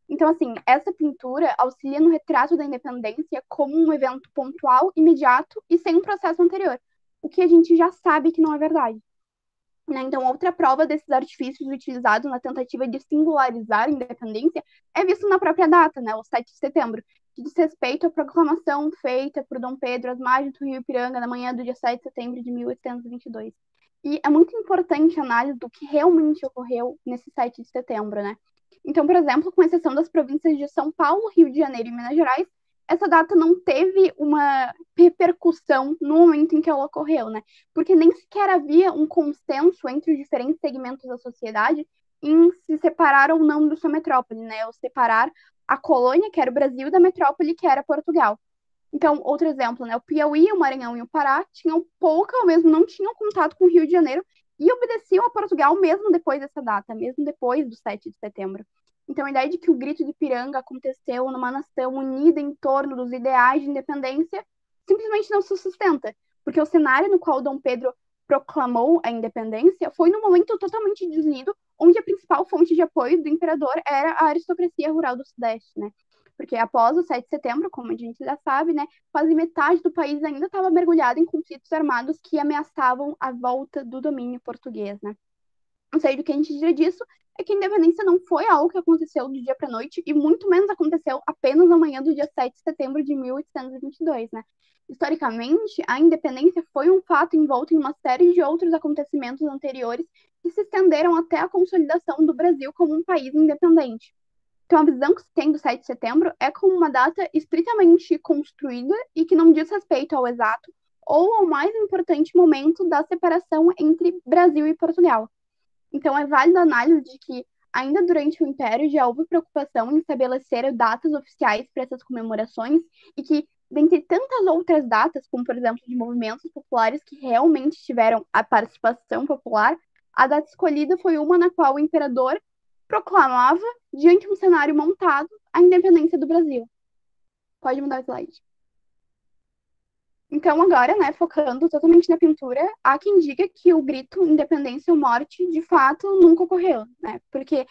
Então, assim, essa pintura auxilia no retrato da independência como um evento pontual, imediato e sem um processo anterior, o que a gente já sabe que não é verdade. Né? Então, outra prova desses artifícios utilizados na tentativa de singularizar a independência é visto na própria data, né, o 7 de setembro, que diz respeito à proclamação feita por Dom Pedro às margens do Rio Ipiranga na manhã do dia 7 de setembro de 1822. E é muito importante a análise do que realmente ocorreu nesse 7 de setembro, né? Então, por exemplo, com exceção das províncias de São Paulo, Rio de Janeiro e Minas Gerais, essa data não teve uma repercussão no momento em que ela ocorreu, né? Porque nem sequer havia um consenso entre os diferentes segmentos da sociedade em se separar ou não da sua metrópole, né? Ou separar a colônia, que era o Brasil, da metrópole, que era Portugal. Então, outro exemplo, né? O Piauí, o Maranhão e o Pará tinham pouca ou mesmo não tinham contato com o Rio de Janeiro e obedeciam a Portugal mesmo depois dessa data, mesmo depois do 7 de setembro. Então, a ideia de que o Grito de Ipiranga aconteceu numa nação unida em torno dos ideais de independência simplesmente não se sustenta, porque o cenário no qual Dom Pedro proclamou a independência foi num momento totalmente desunido, onde a principal fonte de apoio do imperador era a aristocracia rural do Sudeste, né? Porque após o 7 de setembro, como a gente já sabe, né, quase metade do país ainda estava mergulhado em conflitos armados que ameaçavam a volta do domínio português, né? Não sei do que a gente diria disso, é que a independência não foi algo que aconteceu do dia para a noite, e muito menos aconteceu apenas na manhã do dia 7 de setembro de 1822, né? Historicamente, a independência foi um fato envolto em uma série de outros acontecimentos anteriores que se estenderam até a consolidação do Brasil como um país independente. Então, a visão que se tem do 7 de setembro é como uma data estritamente construída e que não diz respeito ao exato ou ao mais importante momento da separação entre Brasil e Portugal. Então, é válida a análise de que, ainda durante o Império, já houve preocupação em estabelecer datas oficiais para essas comemorações e que, dentre tantas outras datas, como, por exemplo, de movimentos populares que realmente tiveram a participação popular, a data escolhida foi uma na qual o imperador proclamava, diante de um cenário montado, a independência do Brasil. Pode mudar o slide. Então, agora, né, focando totalmente na pintura, há quem diga que o grito independência ou morte, de fato, nunca ocorreu, né? Porque,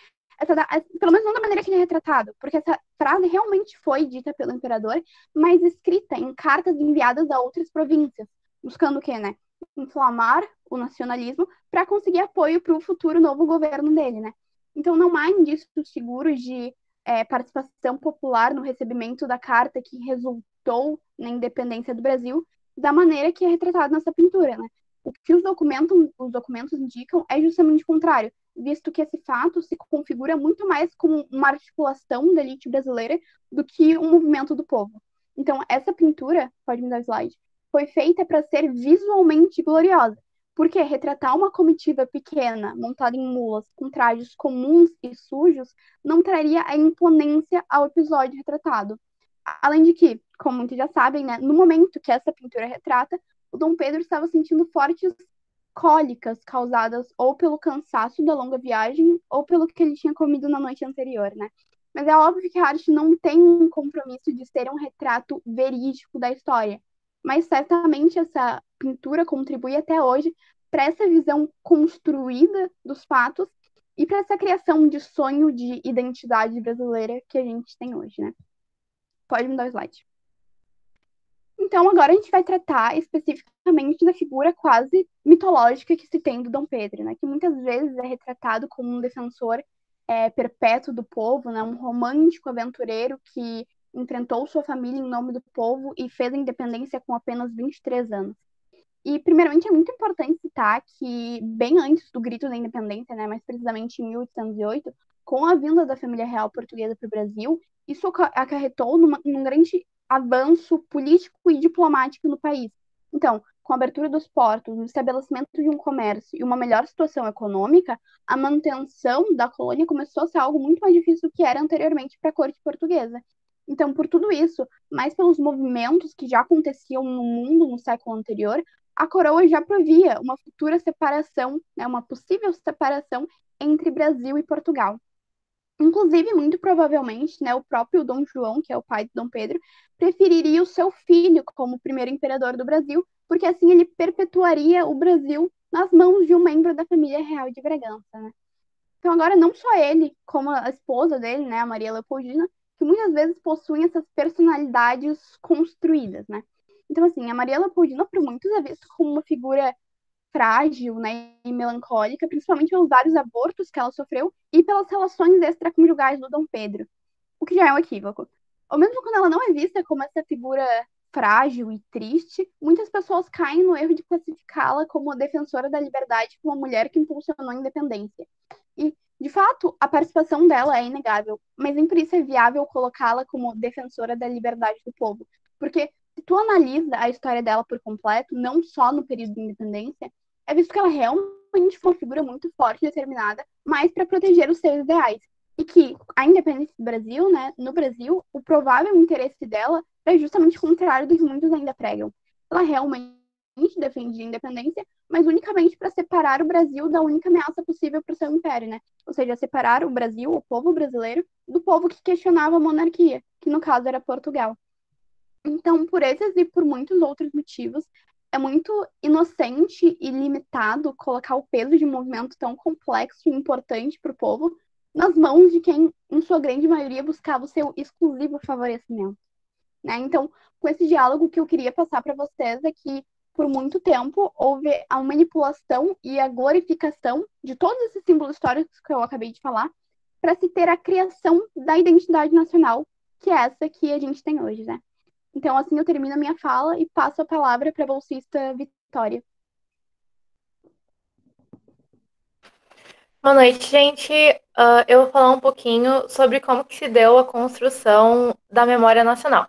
pelo menos não da maneira que ele é retratado, porque essa frase realmente foi dita pelo imperador, mas escrita em cartas enviadas a outras províncias, buscando o quê, né? Inflamar o nacionalismo para conseguir apoio para o futuro novo governo dele, né? Então, não há indícios seguros de participação popular no recebimento da carta que resultou na independência do Brasil, da maneira que é retratado nessa pintura, né? O que os documentos indicam é justamente o contrário, visto que esse fato se configura muito mais como uma articulação da elite brasileira do que um movimento do povo. Então, essa pintura, pode me dar slide, foi feita para ser visualmente gloriosa, porque retratar uma comitiva pequena, montada em mulas, com trajes comuns e sujos, não traria a imponência ao episódio retratado. Além de que, como muitos já sabem, né, no momento que essa pintura retrata, o Dom Pedro estava sentindo fortes cólicas causadas ou pelo cansaço da longa viagem ou pelo que ele tinha comido na noite anterior, né? Mas é óbvio que a arte não tem um compromisso de ser um retrato verídico da história, mas certamente essa pintura contribui até hoje para essa visão construída dos fatos e para essa criação de sonho de identidade brasileira que a gente tem hoje, né? Pode mudar o slide. Então, agora a gente vai tratar especificamente da figura quase mitológica que se tem do Dom Pedro, né? Que muitas vezes é retratado como um defensor perpétuo do povo, né? Um romântico aventureiro que enfrentou sua família em nome do povo e fez a independência com apenas 23 anos. E, primeiramente, é muito importante citar que, bem antes do grito da independência, né, mais precisamente em 1808, com a vinda da família real portuguesa para o Brasil, isso acarretou num grande avanço político e diplomático no país. Então, com a abertura dos portos, o estabelecimento de um comércio e uma melhor situação econômica, a manutenção da colônia começou a ser algo muito mais difícil do que era anteriormente para a corte portuguesa. Então, por tudo isso, mais pelos movimentos que já aconteciam no mundo no século anterior, a coroa já previa uma futura separação, né, uma possível separação entre Brasil e Portugal. Inclusive, muito provavelmente, né, o próprio Dom João, que é o pai de Dom Pedro, preferiria o seu filho como primeiro imperador do Brasil, porque assim ele perpetuaria o Brasil nas mãos de um membro da família real de Bragança, né? Então agora não só ele, como a esposa dele, né, a Maria Leopoldina, que muitas vezes possuem essas personalidades construídas, né? Então assim, a Maria Leopoldina por muitos é vista como uma figura frágil, né, e melancólica, principalmente pelos vários abortos que ela sofreu e pelas relações extraconjugais do Dom Pedro, o que já é um equívoco. Ou mesmo quando ela não é vista como essa figura frágil e triste, muitas pessoas caem no erro de classificá-la como defensora da liberdade, como uma mulher que impulsionou a independência. E, de fato, a participação dela é inegável, mas nem por isso é viável colocá-la como defensora da liberdade do povo, porque se tu analisa a história dela por completo, não só no período de independência, é visto que ela realmente foi uma figura muito forte e determinada, mas para proteger os seus ideais. E que a independência do Brasil, né, no Brasil, o provável interesse dela é justamente o contrário do que muitos ainda pregam. Ela realmente defendia a independência, mas unicamente para separar o Brasil da única ameaça possível para o seu império, né? Ou seja, separar o Brasil, o povo brasileiro, do povo que questionava a monarquia, que no caso era Portugal. Então, por esses e por muitos outros motivos, é muito inocente e limitado colocar o peso de um movimento tão complexo e importante para o povo nas mãos de quem, em sua grande maioria, buscava o seu exclusivo favorecimento, né? Então, com esse diálogo, que eu queria passar para vocês é que, por muito tempo, houve a manipulação e a glorificação de todos esses símbolos históricos que eu acabei de falar, para se ter a criação da identidade nacional, que é essa que a gente tem hoje, né? Então, assim, eu termino a minha fala e passo a palavra para a bolsista Vitória. Boa noite, gente. Eu vou falar um pouquinho sobre como que se deu a construção da memória nacional.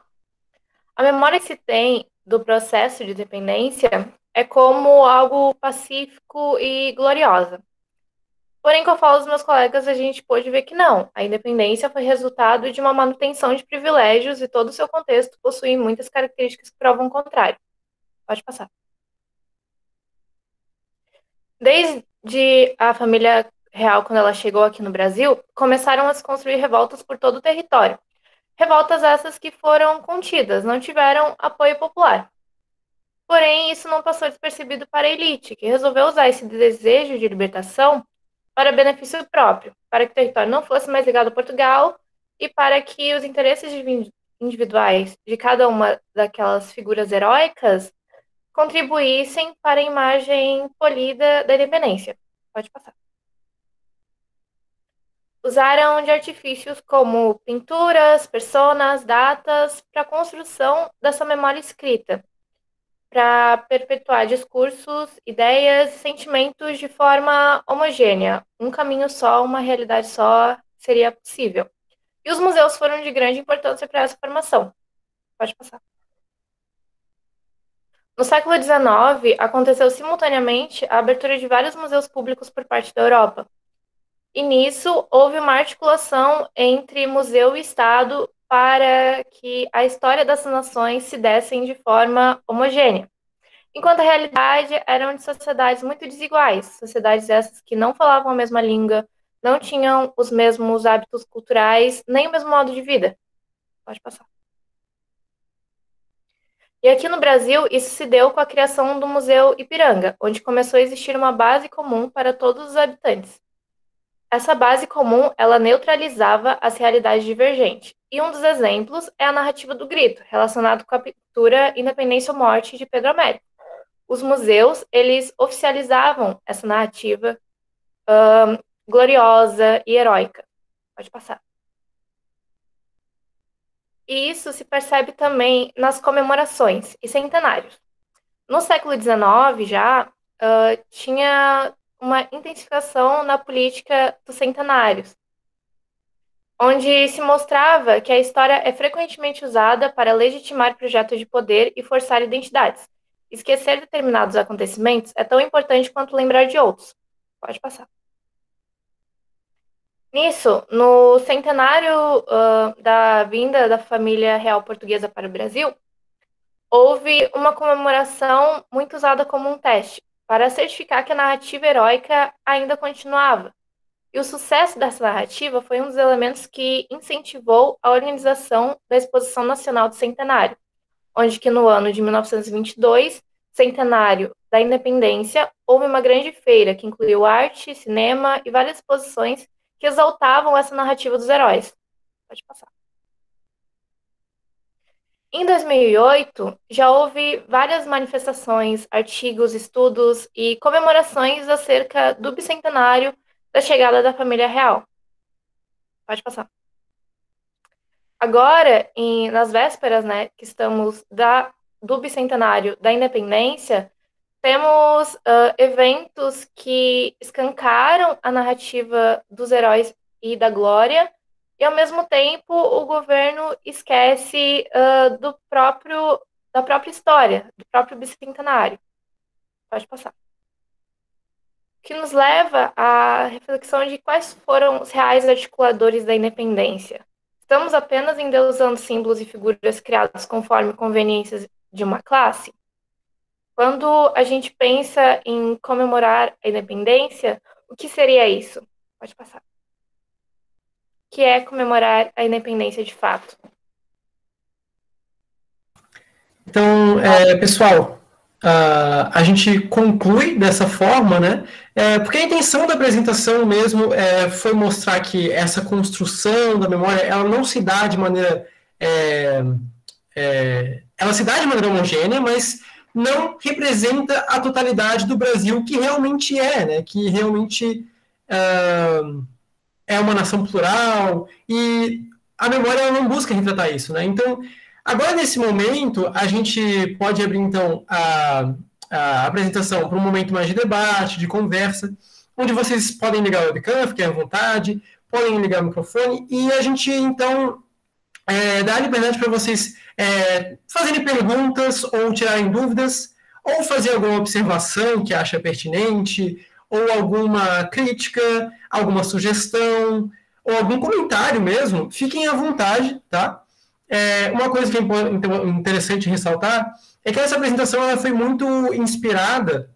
A memória que se tem do processo de independência é como algo pacífico e gloriosa. Porém, com a fala dos meus colegas, a gente pôde ver que não. A independência foi resultado de uma manutenção de privilégios e todo o seu contexto possui muitas características que provam o contrário. Pode passar. Desde a família real, quando ela chegou aqui no Brasil, começaram a se construir revoltas por todo o território. Revoltas essas que foram contidas, não tiveram apoio popular. Porém, isso não passou despercebido para a elite, que resolveu usar esse desejo de libertação para benefício próprio, para que o território não fosse mais ligado a Portugal e para que os interesses individuais de cada uma daquelas figuras heróicas contribuíssem para a imagem polida da independência. Pode passar. Usaram de artifícios como pinturas, personas, datas, para a construção dessa memória escrita, para perpetuar discursos, ideias e sentimentos de forma homogênea. Um caminho só, uma realidade só seria possível. E os museus foram de grande importância para essa formação. Pode passar. No século XIX, aconteceu simultaneamente a abertura de vários museus públicos por parte da Europa. E nisso, houve uma articulação entre museu e Estado para que a história dessas nações se dessem de forma homogênea. Enquanto a realidade eram de sociedades muito desiguais, sociedades essas que não falavam a mesma língua, não tinham os mesmos hábitos culturais, nem o mesmo modo de vida. Pode passar. E aqui no Brasil, isso se deu com a criação do Museu Ipiranga, onde começou a existir uma base comum para todos os habitantes. Essa base comum, ela neutralizava as realidades divergentes. E um dos exemplos é a narrativa do grito, relacionado com a pintura Independência ou Morte de Pedro Américo. Os museus, eles oficializavam essa narrativa gloriosa e heróica. Pode passar. E isso se percebe também nas comemorações e centenários. No século XIX, já tinha uma intensificação na política dos centenários, onde se mostrava que a história é frequentemente usada para legitimar projetos de poder e forçar identidades. Esquecer determinados acontecimentos é tão importante quanto lembrar de outros. Pode passar. Nisso, no centenário da vinda da família real portuguesa para o Brasil, houve uma comemoração muito usada como um teste, para certificar que a narrativa heróica ainda continuava. E o sucesso dessa narrativa foi um dos elementos que incentivou a organização da Exposição Nacional do Centenário, onde que no ano de 1922, centenário da independência, houve uma grande feira que incluiu arte, cinema e várias exposições que exaltavam essa narrativa dos heróis. Pode passar. Em 2008, já houve várias manifestações, artigos, estudos e comemorações acerca do bicentenário da chegada da família real. Pode passar. Agora, nas vésperas, né, que estamos do bicentenário da independência, temos eventos que escancaram a narrativa dos heróis e da glória, e, ao mesmo tempo, o governo esquece da própria história, do próprio bicentenário. Pode passar. O que nos leva à reflexão de quais foram os reais articuladores da independência. Estamos apenas endeusando símbolos e figuras criados conforme conveniências de uma classe? Quando a gente pensa em comemorar a independência, o que seria isso? Pode passar. Que é comemorar a independência de fato. Então, pessoal, a gente conclui dessa forma, né? Porque a intenção da apresentação mesmo foi mostrar que essa construção da memória, ela não se dá de maneira... ela se dá de maneira homogênea, mas não representa a totalidade do Brasil, que realmente né? Que realmente é uma nação plural, e a memória ela não busca retratar isso, né? Então, agora, nesse momento, a gente pode abrir, então, a apresentação para um momento mais de debate, de conversa, onde vocês podem ligar o webcam, fiquem à vontade, podem ligar o microfone, e a gente, então, dá a liberdade para vocês fazerem perguntas ou tirarem dúvidas, ou fazer alguma observação que acha pertinente, ou alguma crítica, alguma sugestão, ou algum comentário mesmo, fiquem à vontade, tá? Uma coisa que é interessante ressaltar é que essa apresentação ela foi muito inspirada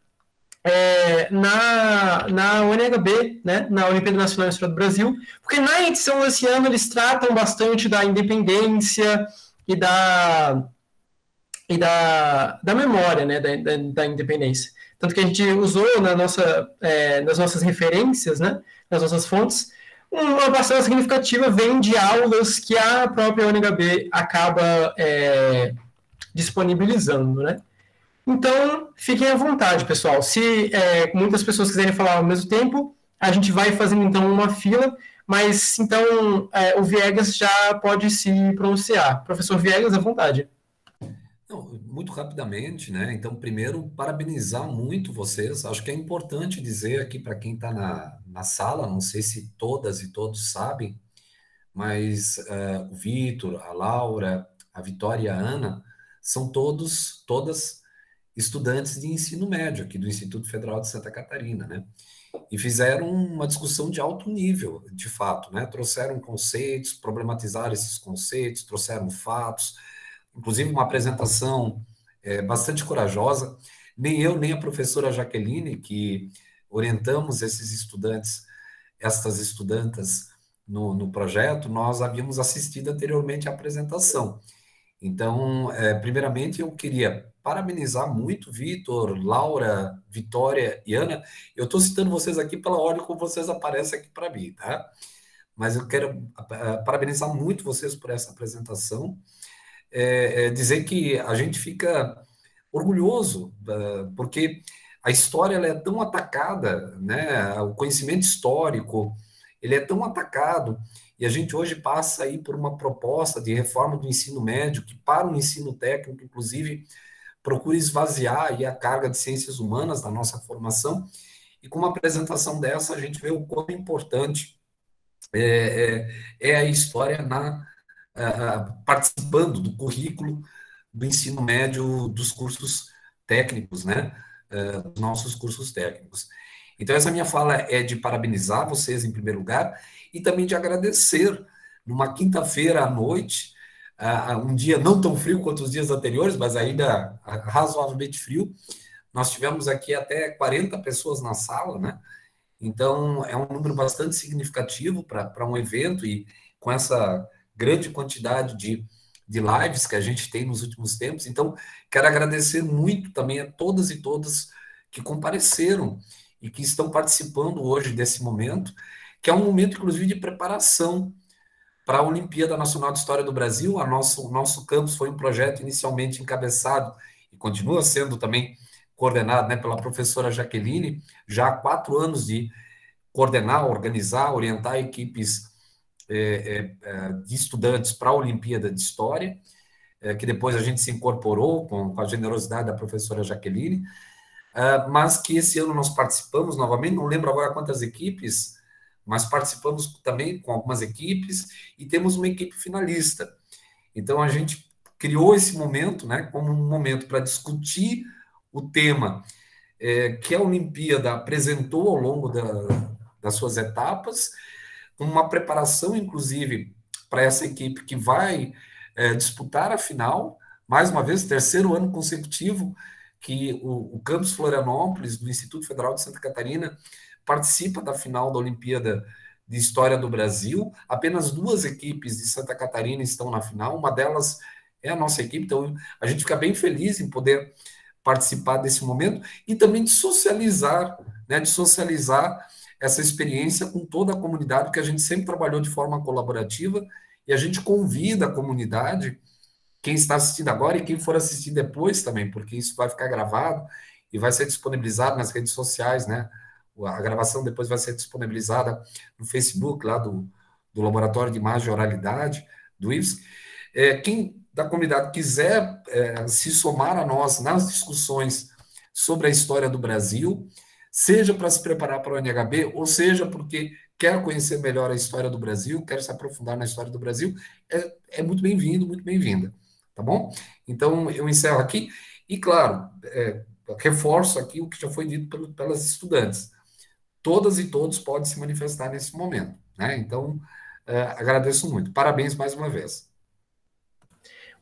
na UNHB, né, na Olimpíada Nacional de História do Brasil, porque na edição desse ano eles tratam bastante da independência e da memória, né, da independência. Tanto que a gente usou nas nossas referências, né, nas nossas fontes, uma parcela significativa vem de aulas que a própria UNHB acaba disponibilizando, né? Então, fiquem à vontade, pessoal. Se muitas pessoas quiserem falar ao mesmo tempo, a gente vai fazendo, então, uma fila, mas, então, o Viegas já pode se pronunciar. Professor Viegas, à vontade. Não, muito rapidamente, né? Então, primeiro, parabenizar muito vocês. Acho que é importante dizer aqui para quem está na sala, não sei se todas e todos sabem, mas o Vitor, a Laura, a Vitória e a Ana são todas estudantes de ensino médio aqui do Instituto Federal de Santa Catarina, né? E fizeram uma discussão de alto nível, de fato, né? Trouxeram conceitos, problematizaram esses conceitos, trouxeram fatos, inclusive uma apresentação bastante corajosa. Nem eu, nem a professora Jaqueline, que orientamos esses estudantes, estas estudantas no projeto, nós havíamos assistido anteriormente à apresentação. Então, primeiramente, eu queria parabenizar muito Vitor, Laura, Vitória e Ana. Eu estou citando vocês aqui pela ordem como vocês aparecem aqui para mim, tá? Mas eu quero parabenizar muito vocês por essa apresentação. Dizer que a gente fica orgulhoso, porque a história ela é tão atacada, né? O conhecimento histórico ele é tão atacado, e a gente hoje passa aí por uma proposta de reforma do ensino médio, que para o ensino técnico, inclusive, procura esvaziar aí a carga de ciências humanas da nossa formação, e com uma apresentação dessa a gente vê o quão importante é a história participando do currículo do ensino médio dos cursos técnicos, né? Dos nossos cursos técnicos. Então, essa minha fala é de parabenizar vocês, em primeiro lugar, e também de agradecer, numa quinta-feira à noite, um dia não tão frio quanto os dias anteriores, mas ainda razoavelmente frio, nós tivemos aqui até 40 pessoas na sala, né? Então, é um número bastante significativo para um evento, e com essa grande quantidade de lives que a gente tem nos últimos tempos. Então, quero agradecer muito também a todas e todas que compareceram e que estão participando hoje desse momento, que é um momento, inclusive, de preparação para a Olimpíada Nacional de História do Brasil. O nosso campus foi um projeto inicialmente encabeçado, e continua sendo também coordenado, né, pela professora Jaqueline, já há 4 anos de coordenar, organizar, orientar equipes de estudantes para a Olimpíada de História, que depois a gente se incorporou com a generosidade da professora Jaqueline, mas que esse ano nós participamos novamente, não lembro agora quantas equipes, mas participamos também com algumas equipes, e temos uma equipe finalista. Então, a gente criou esse momento, né, como um momento para discutir o tema que a Olimpíada apresentou ao longo das suas etapas, com uma preparação, inclusive, para essa equipe que vai disputar a final, mais uma vez, 3º ano consecutivo, que o Campus Florianópolis, do Instituto Federal de Santa Catarina, participa da final da Olimpíada de História do Brasil. Apenas 2 equipes de Santa Catarina estão na final, uma delas é a nossa equipe, então a gente fica bem feliz em poder participar desse momento e também de socializar, né, de socializar essa experiência com toda a comunidade, porque a gente sempre trabalhou de forma colaborativa e a gente convida a comunidade, quem está assistindo agora e quem for assistir depois também, porque isso vai ficar gravado e vai ser disponibilizado nas redes sociais, né? A gravação depois vai ser disponibilizada no Facebook, lá do Laboratório de Imagem e Oralidade, do IFSC. Quem da comunidade quiser se somar a nós nas discussões sobre a história do Brasil, seja para se preparar para o NHB, ou seja porque quer conhecer melhor a história do Brasil, quer se aprofundar na história do Brasil, é muito bem-vindo, muito bem-vinda, tá bom? Então, eu encerro aqui, e claro, reforço aqui o que já foi dito pelas estudantes. Todas e todos podem se manifestar nesse momento, né? Então, agradeço muito. Parabéns mais uma vez.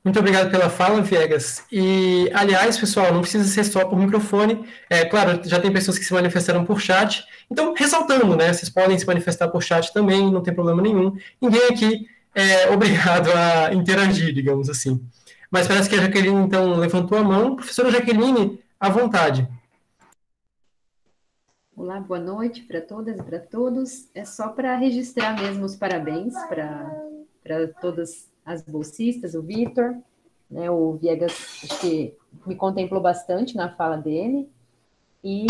Muito obrigado pela fala, Viegas. E, aliás, pessoal, não precisa ser só por microfone. Claro, já tem pessoas que se manifestaram por chat. Então, ressaltando, né? Vocês podem se manifestar por chat também, não tem problema nenhum. Ninguém aqui é obrigado a interagir, digamos assim. Mas parece que a Jaqueline, então, levantou a mão. Professora Jaqueline, à vontade. Olá, boa noite para todas e para todos. É só para registrar mesmo os parabéns para todas as bolsistas, o Vitor, né, o Viegas, acho que me contemplou bastante na fala dele, e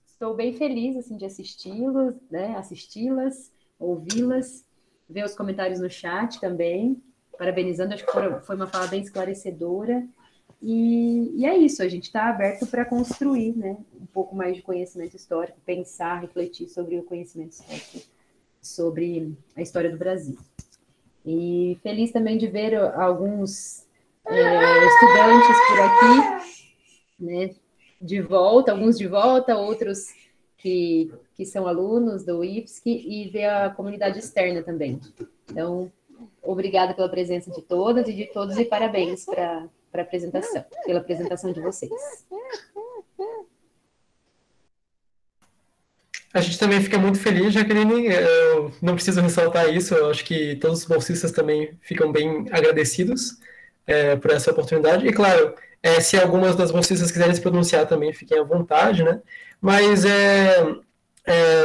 estou bem feliz assim, de assisti-los, né, assisti-las, ouvi-las, ver os comentários no chat também, parabenizando, acho que foi uma fala bem esclarecedora, e é isso, a gente está aberto para construir, né, um pouco mais de conhecimento histórico, pensar, refletir sobre o conhecimento histórico, sobre a história do Brasil. E feliz também de ver alguns estudantes por aqui, né, de volta, alguns de volta, outros que são alunos do IFSC, e ver a comunidade externa também. Então, obrigada pela presença de todas e de todos, e parabéns pela apresentação de vocês. A gente também fica muito feliz, Jaqueline, eu não preciso ressaltar isso, eu acho que todos os bolsistas também ficam bem agradecidos por essa oportunidade. E, claro, se algumas das bolsistas quiserem se pronunciar também, fiquem à vontade, né? Mas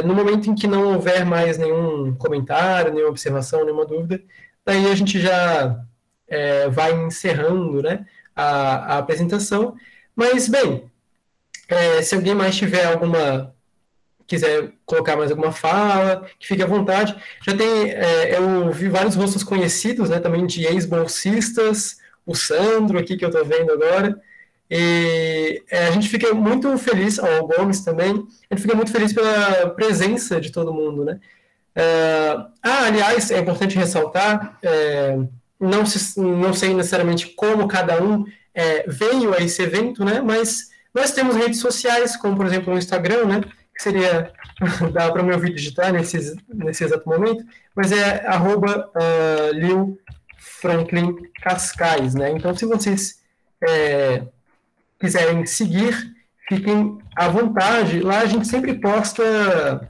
no momento em que não houver mais nenhum comentário, nenhuma observação, nenhuma dúvida, daí a gente já vai encerrando, né, a apresentação. Mas, bem, se alguém mais tiver quiser colocar mais alguma fala, que fique à vontade. Já tem, eu vi vários rostos conhecidos, né, também de ex-bolsistas, o Sandro aqui, que eu estou vendo agora, e a gente fica muito feliz, o Gomes também, a gente fica muito feliz pela presença de todo mundo, né. Aliás, é importante ressaltar, não sei necessariamente como cada um veio a esse evento, né, mas nós temos redes sociais, como, por exemplo, o Instagram, né, que seria, dá para me ouvir digitar nesse exato momento, mas é @Lil Franklin Cascais, né? Então, se vocês quiserem seguir, fiquem à vontade. Lá a gente sempre posta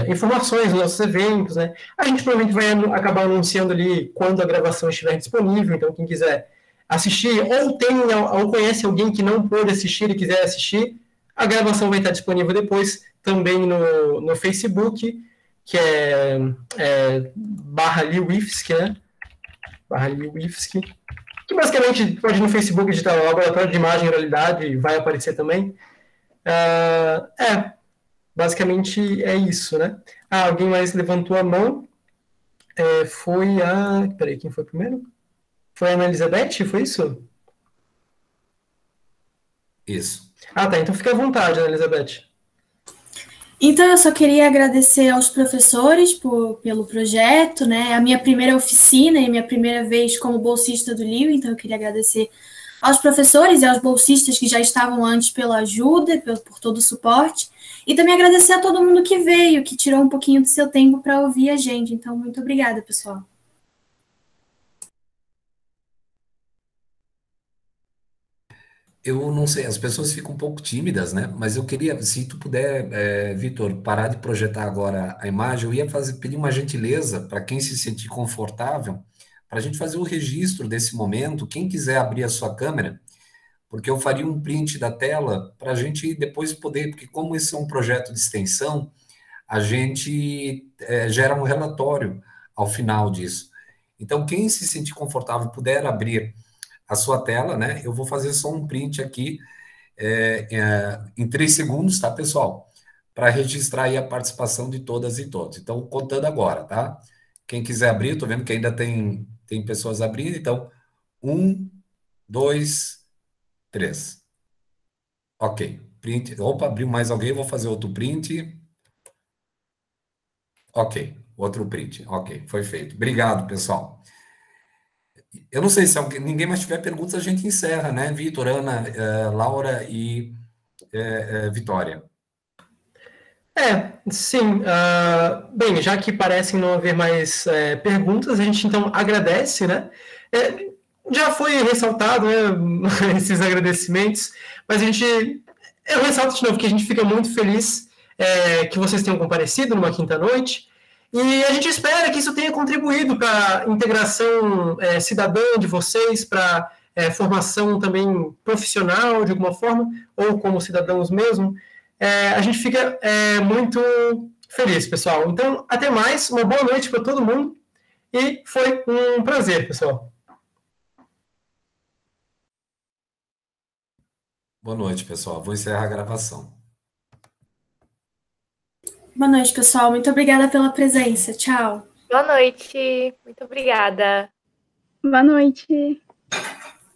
informações dos nossos eventos, né? A gente provavelmente vai acabar anunciando ali quando a gravação estiver disponível, então quem quiser assistir, ou conhece alguém que não pôde assistir e quiser assistir, a gravação vai estar disponível depois também no Facebook, que é /LilIFSC, né? /LilIFSC, que basicamente pode ir no Facebook digitar o Laboratório de Imagem e Oralidade e vai aparecer também. Basicamente é isso, né? Alguém mais levantou a mão. Peraí, quem foi primeiro? Foi a Ana Elizabeth, foi isso? Isso. Tá, então fica à vontade, Ana Elizabeth. Então, eu só queria agradecer aos professores pelo projeto, né? A minha primeira oficina e minha primeira vez como bolsista do LIU, então eu queria agradecer aos professores e aos bolsistas que já estavam antes pela ajuda, por todo o suporte, e também agradecer a todo mundo que veio, que tirou um pouquinho do seu tempo para ouvir a gente. Então, muito obrigada, pessoal. Eu não sei, as pessoas ficam um pouco tímidas, né? Mas eu queria, se tu puder, Vitor, parar de projetar agora a imagem, eu ia pedir uma gentileza para quem se sentir confortável, para a gente fazer o registro desse momento, quem quiser abrir a sua câmera, porque eu faria um print da tela para a gente depois poder, porque como esse é um projeto de extensão, a gente gera um relatório ao final disso. Então, quem se sentir confortável puder abrir a sua tela, né? Eu vou fazer só um print aqui em 3 segundos, tá, pessoal? Para registrar aí a participação de todas e todos. Então, contando agora, tá? Quem quiser abrir, estou vendo que ainda tem pessoas abrindo, então, 1, 2, 3. Ok, print. Opa, abriu mais alguém, vou fazer outro print. Ok, outro print. Ok, foi feito. Obrigado, pessoal. Eu não sei se ninguém mais tiver perguntas, a gente encerra, né? Vitor, Ana, Laura e Vitória. Sim. Bem, já que parecem não haver mais perguntas, a gente então agradece, né? Já foi ressaltado, né, esses agradecimentos, mas eu ressalto de novo que a gente fica muito feliz que vocês tenham comparecido numa quinta-noite, e a gente espera que isso tenha contribuído para a integração cidadã de vocês, para formação também profissional, de alguma forma, ou como cidadãos mesmo. A gente fica muito feliz, pessoal. Então, até mais, uma boa noite para todo mundo, e foi um prazer, pessoal. Boa noite, pessoal. Vou encerrar a gravação. Boa noite, pessoal. Muito obrigada pela presença. Tchau. Boa noite. Muito obrigada. Boa noite.